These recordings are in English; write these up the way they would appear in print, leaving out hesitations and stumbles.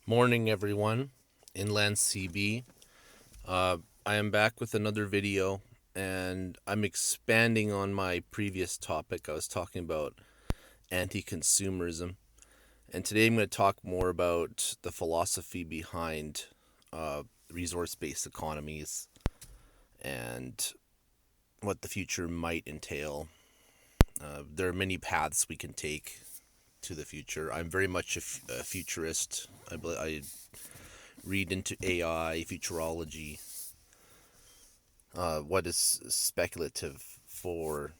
Morning, everyone. Inland CB. I am back with another video, and I'm expanding on my previous topic. I was talking about anti consumerism, and today I'm going to talk more about the philosophy behind resource based economies and what the future might entail. There are many paths we can take to the future. I'm very much a futurist. I read into AI, futurology, what is speculative for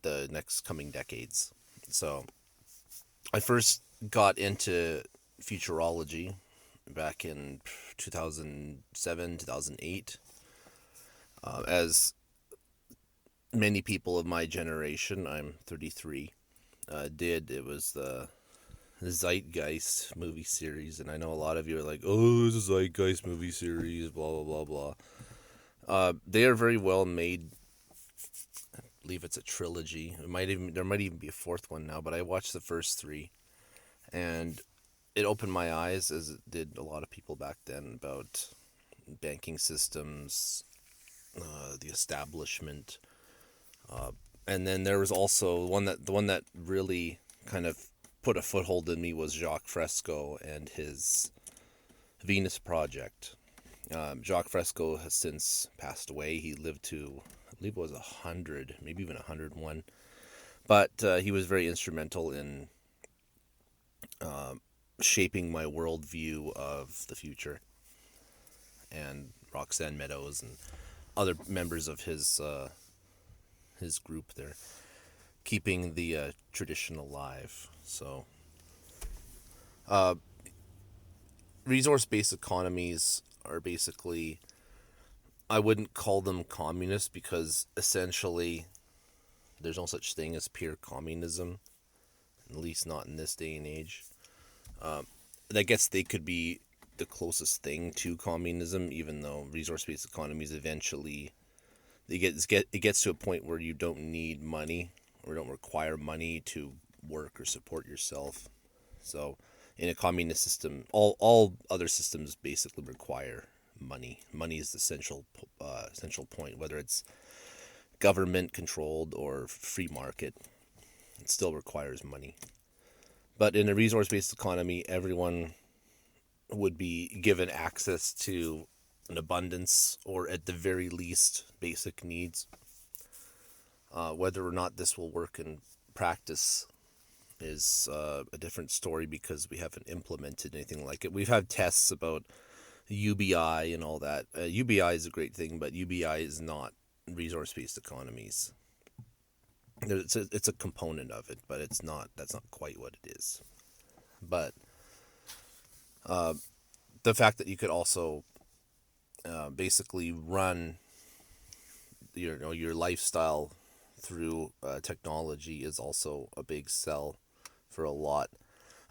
the next coming decades. So I first got into futurology back in 2007, 2008, as many people of my generation, I'm 33, did. It was the Zeitgeist movie series, and I know a lot of you are like, "Oh, it's a Zeitgeist movie series," blah blah blah blah. They are very well made. I believe it's a trilogy. There might even be a fourth one now, but I watched the first three, and it opened my eyes, as it did a lot of people back then, about banking systems, the establishment, and then there was also the one that really kind of put a foothold in me was Jacques Fresco and his Venus Project. Jacques Fresco has since passed away. He lived to, I believe it was 100, maybe even 101. But he was very instrumental in shaping my worldview of the future. And Roxanne Meadows and other members of his group there, keeping the tradition alive. So, resource-based economies are basically, I wouldn't call them communist because essentially there's no such thing as pure communism, at least not in this day and age. I guess they could be the closest thing to communism, even though resource-based economies eventually it gets to a point where you don't need money or don't require money to work or support yourself. So, in a communist system, all other systems basically require money. Money is the essential point, whether it's government controlled or free market. It still requires money. But in a resource based economy, everyone would be given access to an abundance, or at the very least, basic needs. Whether or not this will work in practice is a different story because we haven't implemented anything like it. We've had tests about UBI and all that. UBI is a great thing, but UBI is not resource based economies. It's a component of it, but it's not. That's not quite what it is. But the fact that you could also basically run your lifestyle through technology is also a big sell for a lot.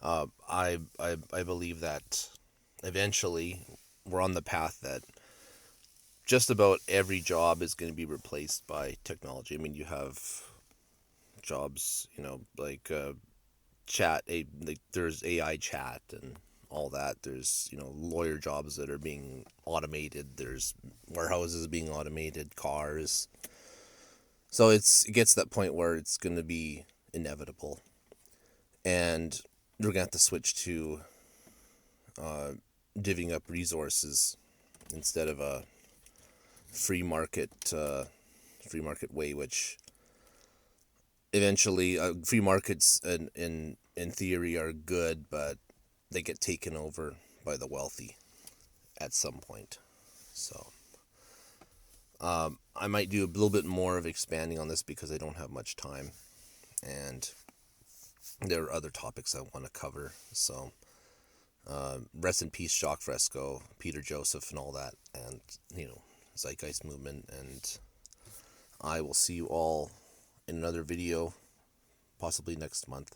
I believe that eventually we're on the path that just about every job is going to be replaced by technology. I mean, you have jobs, like like there's AI chat and all that. There's lawyer jobs that are being automated. There's warehouses being automated, cars. So it gets to that point where it's going to be inevitable, and we're going to have to switch to divvying up resources instead of a free market way, which eventually free markets in theory are good, but they get taken over by the wealthy at some point. So I might do a little bit more of expanding on this because I don't have much time, and there are other topics I want to cover. So rest in peace, Jacques Fresco, Peter Joseph, and all that, and Zeitgeist movement. And I will see you all in another video, possibly next month.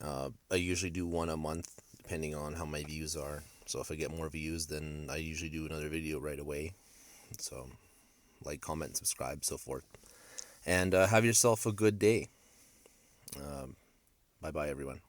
I usually do one a month, depending on how my views are. So if I get more views, then I usually do another video right away. So like, comment, subscribe, so forth. And have yourself a good day. Bye-bye, everyone.